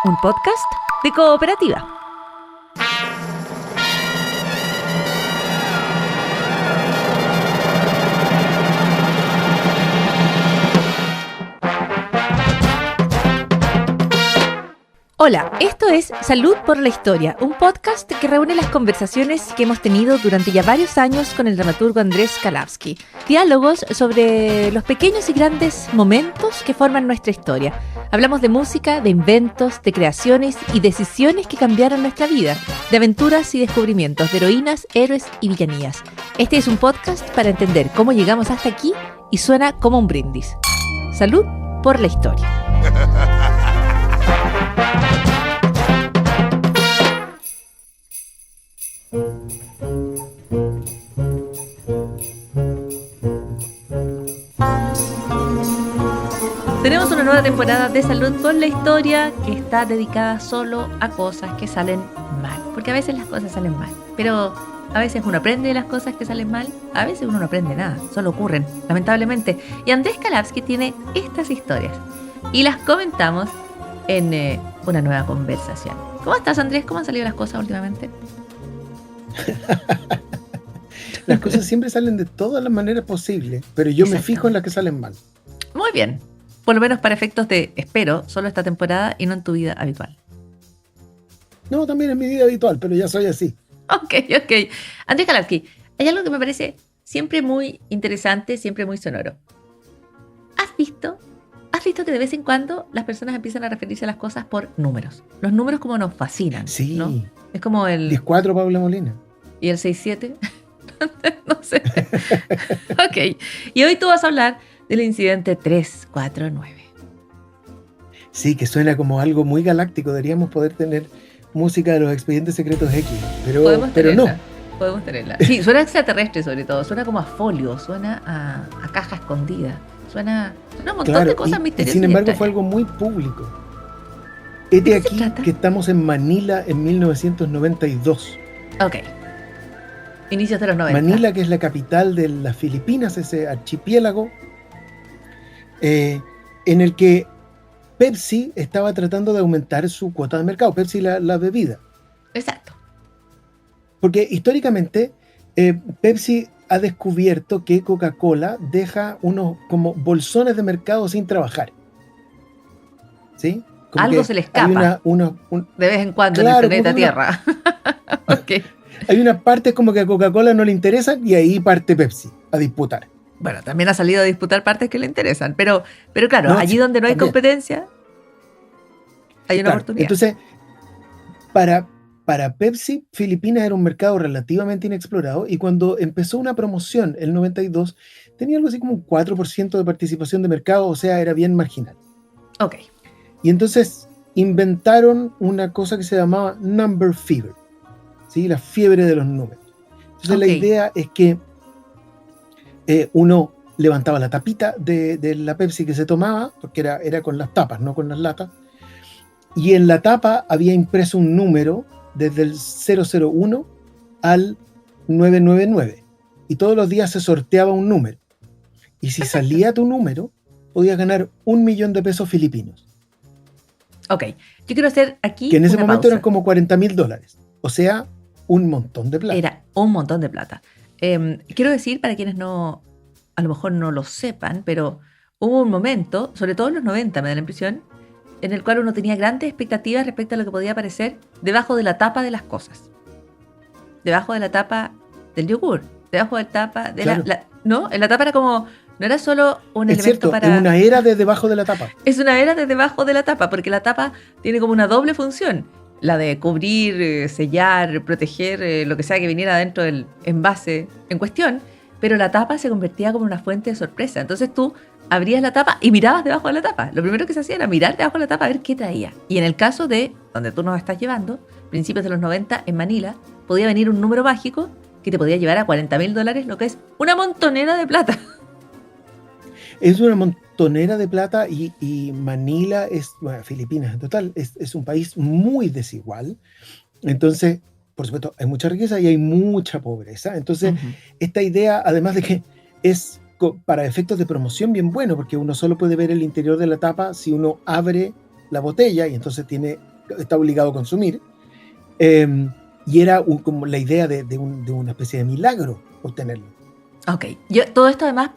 un podcast de Cooperativa. Hola, esto es Salud por la Historia, un podcast que reúne las conversaciones que hemos tenido durante ya varios años con el dramaturgo Andrés Kalawski. Diálogos sobre los pequeños y grandes momentos que forman nuestra historia. Hablamos de música, de inventos, de creaciones y decisiones que cambiaron nuestra vida, de aventuras y descubrimientos, de heroínas, héroes y villanías. Este es un podcast para entender cómo llegamos hasta aquí y suena como un brindis. Salud por la Historia. Tenemos una nueva temporada de Salud por la Historia que está dedicada solo a cosas que salen mal. Porque a veces las cosas salen mal, pero a veces uno aprende de las cosas que salen mal, a veces uno no aprende nada, solo ocurren, lamentablemente. Y Andrés Kalawski tiene estas historias y las comentamos en una nueva conversación. ¿Cómo estás, Andrés? ¿Cómo han salido las cosas últimamente? Las cosas siempre salen de todas las maneras posibles, pero yo me fijo en las que salen mal. Muy bien. Por lo menos para efectos de, espero, solo esta temporada y no en tu vida habitual. No, también en mi vida habitual, pero ya soy así. Ok. Andrés Kalawski, hay algo que me parece siempre muy interesante, siempre muy sonoro. ¿Has visto que de vez en cuando las personas empiezan a referirse a las cosas por números? Los números como nos fascinan, sí, ¿no? Es como el 10-4 Paula Molina. ¿Y el 6-7? No sé. Ok. Y hoy tú vas a hablar del incidente 349. Sí, que suena como algo muy galáctico. Deberíamos poder tener música de los Expedientes Secretos X, pero no. Podemos tenerla. Sí, suena extraterrestre sobre todo. Suena como a folio, suena a caja escondida. Suena un montón de cosas misteriosas. Y sin embargo fue algo muy público. Este aquí que estamos en Manila en 1992. Ok. Inicios de los 90. Manila, que es la capital de las Filipinas, ese archipiélago, en el que Pepsi estaba tratando de aumentar su cuota de mercado. Pepsi, la bebida. Exacto. Porque históricamente Pepsi ha descubierto que Coca-Cola deja unos como bolsones de mercado sin trabajar. ¿Sí? Como algo se le escapa de vez en cuando, claro, en el planeta Tierra. Okay. Hay unas partes como que a Coca-Cola no le interesan y ahí parte Pepsi a disputar. Bueno, también ha salido a disputar partes que le interesan, pero claro, no, allí donde no hay competencia hay una oportunidad. Entonces, para Pepsi, Filipinas era un mercado relativamente inexplorado y cuando empezó una promoción el 92, tenía algo así como un 4% de participación de mercado, o sea, era bien marginal. Ok. Y entonces inventaron una cosa que se llamaba Number Fever, ¿sí? La fiebre de los números. Entonces la idea es que uno levantaba la tapita de la Pepsi que se tomaba, porque era con las tapas, no con las latas, y en la tapa había impreso un número desde el 001 al 999, y todos los días se sorteaba un número, y si salía tu número, podías ganar 1 millón de pesos filipinos. Ok, yo quiero hacer aquí que en ese momento pausa. Eran como $40,000, o sea, un montón de plata. Era un montón de plata. Quiero decir, para quienes a lo mejor no lo sepan, pero hubo un momento, sobre todo en los 90, me da la impresión, en el cual uno tenía grandes expectativas respecto a lo que podía aparecer debajo de la tapa de las cosas. Debajo de la tapa del yogur, debajo de la tapa de claro. ¿no? En la tapa era como, no era solo un elemento cierto, para... Es una era de debajo de la tapa. Es una era de debajo de la tapa, porque la tapa tiene como una doble función. La de cubrir, sellar, proteger lo que sea que viniera dentro del envase en cuestión, pero la tapa se convertía como una fuente de sorpresa. Entonces tú abrías la tapa y mirabas debajo de la tapa. Lo primero que se hacía era mirar debajo de la tapa a ver qué traía. Y en el caso de donde tú nos estás llevando, principios de los 90, en Manila, podía venir un número mágico que te podía llevar a $40,000, lo que es una montonera de plata. Es una montonera de plata y Manila Filipinas en total, es un país muy desigual. Entonces, por supuesto, hay mucha riqueza y hay mucha pobreza. Entonces, esta idea, además de que es para efectos de promoción bien bueno, porque uno solo puede ver el interior de la tapa si uno abre la botella y entonces tiene está obligado a consumir. Y era como la idea de una especie de milagro obtenerlo. Ok, todo esto además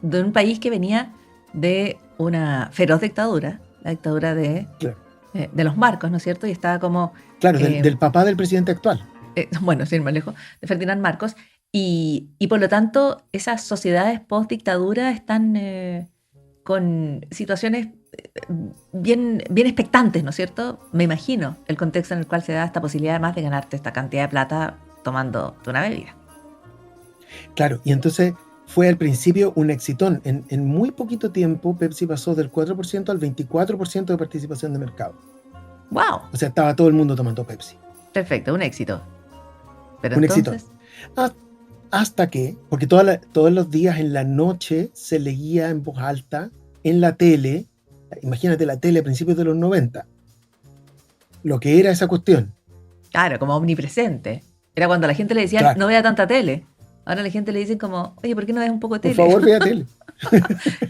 de un país que venía de una feroz dictadura, la dictadura Claro. De los Marcos, ¿no es cierto? Y estaba como... Claro, del papá del presidente actual. Bueno, sin más lejos, de Ferdinand Marcos. Y por lo tanto, esas sociedades post-dictadura están con situaciones bien expectantes, ¿no es cierto? Me imagino el contexto en el cual se da esta posibilidad además de ganarte esta cantidad de plata tomándote una bebida. Claro, y entonces fue al principio un exitón. En muy poquito tiempo, Pepsi pasó del 4% al 24% de participación de mercado. ¡Wow! O sea, estaba todo el mundo tomando Pepsi. Perfecto, un éxito. Pero un entonces... éxito. Hasta que, porque todos los días en la noche se leía en voz alta en la tele, imagínate la tele a principios de los 90, lo que era esa cuestión. Claro, como omnipresente. Era cuando a la gente le decían, claro, no vea tanta tele. Ahora a la gente le dicen como, oye, ¿por qué no ves un poco de tele? Por favor, vea tele.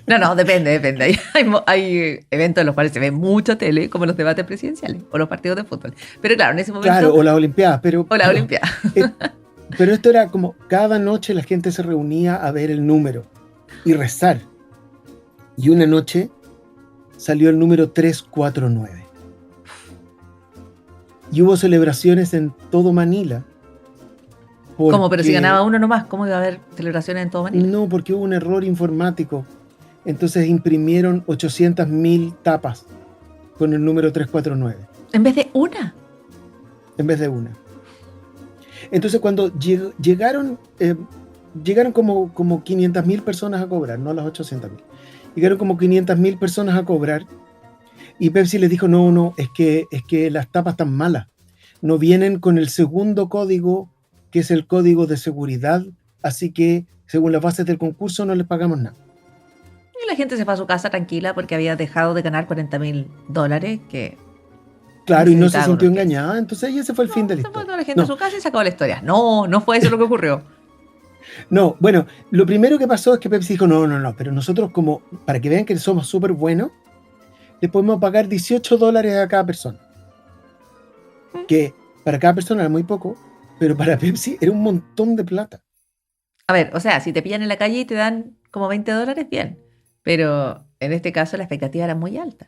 No, depende. Hay eventos en los cuales se ve mucha tele, como los debates presidenciales o los partidos de fútbol. Pero claro, en ese momento... Claro, o las Olimpiadas. Olimpiadas. Pero esto era como, cada noche la gente se reunía a ver el número y rezar. Y una noche salió el número 349. Y hubo celebraciones en todo Manila. ¿Cómo? Pero si ganaba uno nomás, ¿cómo iba a haber celebraciones en todo Manila? No, porque hubo un error informático. Entonces imprimieron 800.000 tapas con el número 349. ¿En vez de una? En vez de una. Entonces cuando llegaron como 500.000 personas a cobrar, no las 800.000. Llegaron como 500.000 personas a cobrar y Pepsi les dijo, no, es que las tapas están malas. No vienen con el segundo código, que es el código de seguridad, así que según las bases del concurso no les pagamos nada. Y la gente se fue a su casa tranquila porque había dejado de ganar $40,000 que... Claro, y no se sintió engañada, entonces ese fue el fin de la historia. Se fue toda la gente a su casa y se acabó la historia. No fue eso lo que ocurrió. No, bueno, lo primero que pasó es que Pepsi dijo, no, pero nosotros como, para que vean que somos súper buenos, le podemos pagar $18 a cada persona. Que para cada persona era muy poco, pero para Pepsi era un montón de plata. A ver, o sea, si te pillan en la calle y te dan como $20, bien. Pero en este caso la expectativa era muy alta.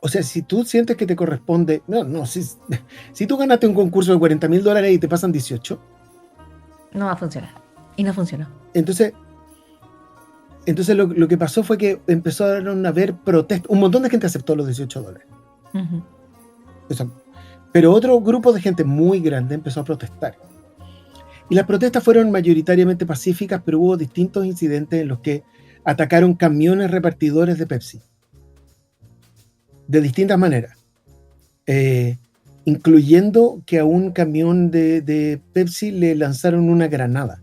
O sea, si tú sientes que te corresponde... Si tú ganaste un concurso de $40,000 y te pasan 18... No va a funcionar. Y no funcionó. Entonces lo que pasó fue que empezaron a haber protestas. Un montón de gente aceptó los $18. Uh-huh. O sea, pero otro grupo de gente muy grande empezó a protestar. Y las protestas fueron mayoritariamente pacíficas, pero hubo distintos incidentes en los que atacaron camiones repartidores de Pepsi. De distintas maneras. Incluyendo que a un camión de Pepsi le lanzaron una granada.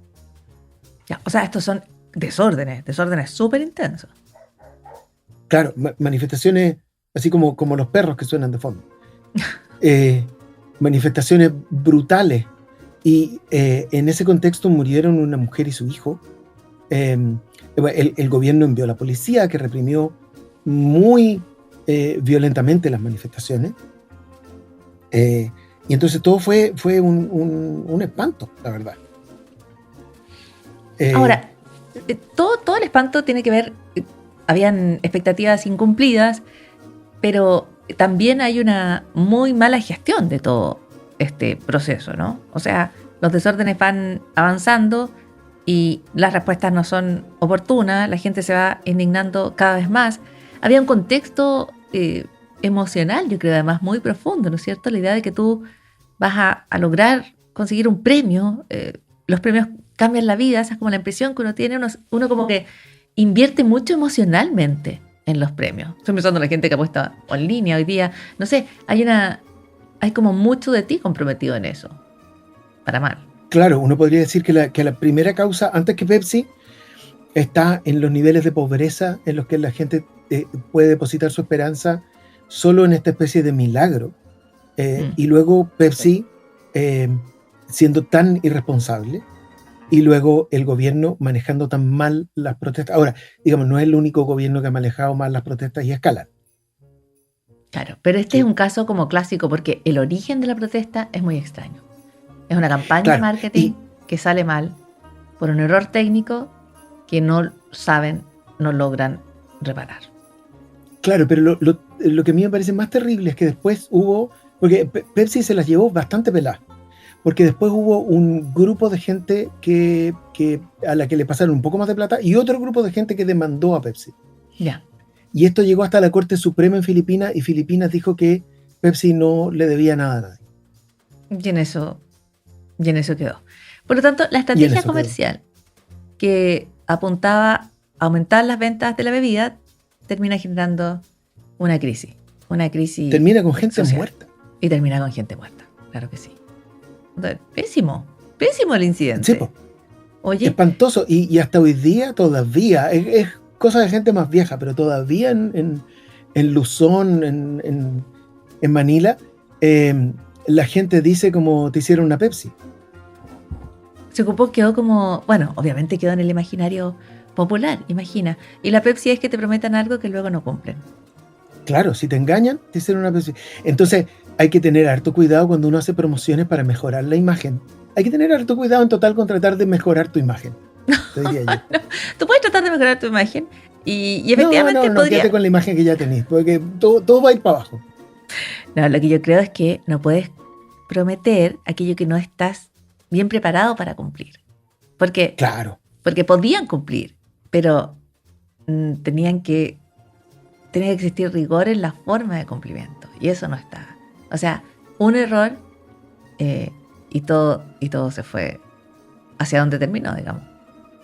Ya, o sea, estos son desórdenes súper intensos. Claro, manifestaciones así como los perros que suenan de fondo. Manifestaciones brutales. Y en ese contexto murieron una mujer y su hijo. El gobierno envió a la policía que reprimió muy violentamente las manifestaciones. Y entonces todo fue un espanto, la verdad. Ahora, todo el espanto tiene que ver, habían expectativas incumplidas, pero también hay una muy mala gestión de todo este proceso, ¿no? O sea, los desórdenes van avanzando y las respuestas no son oportunas, la gente se va indignando cada vez más. Había un contexto emocional, yo creo, además muy profundo, ¿no es cierto? La idea de que tú vas a lograr conseguir un premio, los premios cambian la vida, esa es como la impresión que uno tiene, uno como que invierte mucho emocionalmente en los premios. Estoy pensando en la gente que apuesta en línea hoy día, no sé, hay como mucho de ti comprometido en eso, para mal. Claro, uno podría decir que la primera causa, antes que Pepsi, está en los niveles de pobreza en los que la gente puede depositar su esperanza solo en esta especie de milagro. Y luego Pepsi siendo tan irresponsable, y luego el gobierno manejando tan mal las protestas. Ahora, digamos, no es el único gobierno que ha manejado mal las protestas y escalan. Claro, pero este Sí. es un caso como clásico porque el origen de la protesta es muy extraño. Es una campaña de Claro, marketing y que sale mal por un error técnico que no saben, no logran reparar. claro, pero lo que a mí me parece más terrible es que después hubo, porque Pepsi se las llevó bastante peladas, porque después hubo un grupo de gente a la que le pasaron un poco más de plata y otro grupo de gente que demandó a Pepsi. Ya, Y esto llegó hasta la Corte Suprema en Filipinas y Filipinas dijo que Pepsi no le debía nada a nadie. y en eso quedó. Por lo tanto, la Y en estrategia eso quedó. comercial que apuntaba a aumentar las ventas de la bebida termina generando una crisis. Una crisis Termina con gente social. muerta. Y termina con gente muerta, claro que sí. Entonces, pésimo el incidente. Sí, po. Oye, Espantoso. Y hasta hoy día todavía, es cosa de gente más vieja, pero todavía en Luzón, en Manila, la gente dice como te hicieron una Pepsi. se ocupó, quedó como, bueno, obviamente quedó en el imaginario popular, imagina. Y la Pepsi es que te prometan algo que luego no cumplen. Claro, si te engañan, te hicieron una Pepsi. Entonces hay que tener harto cuidado cuando uno hace promociones para mejorar la imagen. Hay que tener harto cuidado en total con tratar de mejorar tu imagen, te diría yo. Tú puedes tratar de mejorar tu imagen y No, efectivamente no, podría... quédate con la imagen que ya tenés, porque todo va a ir para abajo. No, lo que yo creo es que no puedes prometer aquello que no estás bien preparado para cumplir. Porque podían cumplir, pero tenía que existir rigor en la forma de cumplimiento. Y eso no está. O sea, un error y todo se fue hacia donde terminó, digamos.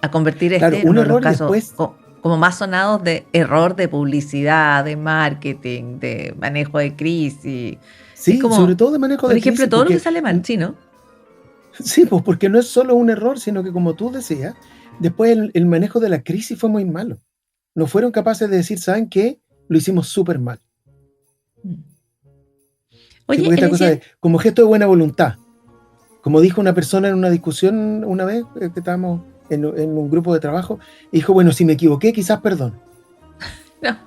A convertir Claro, en un uno de los error y casos después, como más sonados de error de publicidad, de marketing, de manejo de crisis. Es sí, como sobre todo de manejo un de ejemplo de crisis, todo lo que porque, sale mal, ¿sí, no? sí, pues porque no es solo un error, sino que como tú decías, después el manejo de la crisis fue muy malo. No fueron capaces de decir, ¿saben qué? Lo hicimos súper mal. Sí, Oye, porque el esta cosa de, incidente... como gesto de buena voluntad, como dijo una persona en una discusión una vez, que estábamos en un grupo de trabajo, y dijo, bueno, si me equivoqué, quizás perdón. No,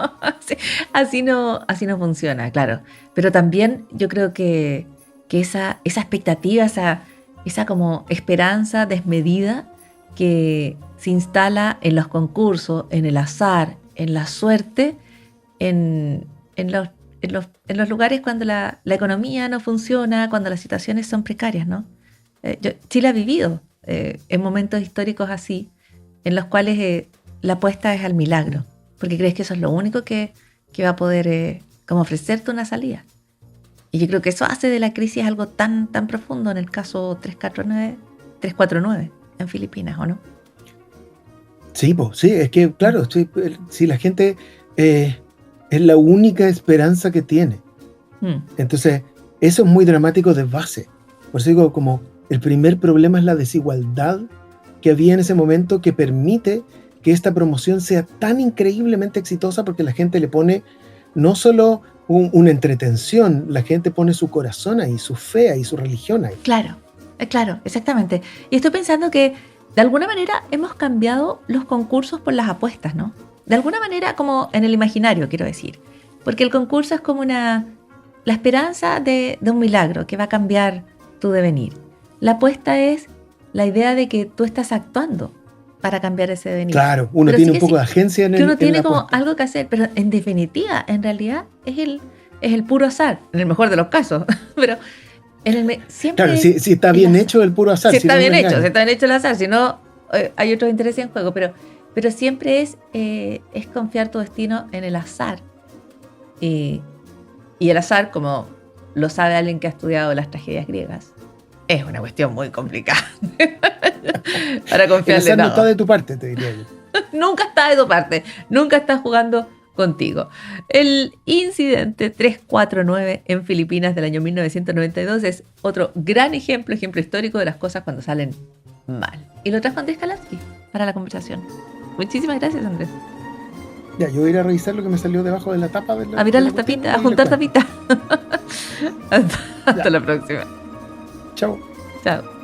así no funciona, claro. Pero también yo creo que esa expectativa, esa como esperanza desmedida que se instala en los concursos, en el azar, en la suerte, en los lugares cuando la economía no funciona, cuando las situaciones son precarias, ¿no? Chile ha vivido en momentos históricos así, en los cuales la apuesta es al milagro, porque crees que eso es lo único que va a poder como ofrecerte una salida. Y yo creo que eso hace de la crisis algo tan profundo en el caso 349 en Filipinas, ¿o no? Sí, pues, sí, es que, claro, si la gente es la única esperanza que tiene. Entonces, eso es muy dramático de base. Por eso digo, como el primer problema es la desigualdad que había en ese momento que permite que esta promoción sea tan increíblemente exitosa porque la gente le pone no solo una entretención, la gente pone su corazón ahí, su fe ahí, su religión ahí. Claro, exactamente. Y estoy pensando que de alguna manera hemos cambiado los concursos por las apuestas, ¿no? De alguna manera como en el imaginario, quiero decir. Porque el concurso es como la esperanza de un milagro que va a cambiar tu devenir. La apuesta es la idea de que tú estás actuando para cambiar ese devenir. Claro, uno pero tiene sí un poco de agencia en que uno en tiene la como apuesta. algo que hacer, pero en definitiva, en realidad, es el puro azar, en el mejor de los casos. Pero siempre Claro, es si está bien azar. hecho el puro azar. Si Si está no, bien no hecho, engaña. si está bien hecho el azar, si no, hay otros intereses en juego, pero siempre es confiar tu destino en el azar. Y el azar, como lo sabe alguien que ha estudiado las tragedias griegas, es una cuestión muy complicada para El confiarle azar no todo. está de tu parte, te diría yo. Nunca está de tu parte, nunca está jugando contigo. El incidente 349 en Filipinas del año 1992 es otro gran ejemplo histórico de las cosas cuando salen mal. Y lo trajo Andrés Kalavsky para la conversación. Muchísimas gracias, Andrés. Ya, yo voy a ir a revisar lo que me salió debajo de la tapa. A mirar las tapitas, a juntar tapitas. Hasta Ya. la próxima. Chao. Chao.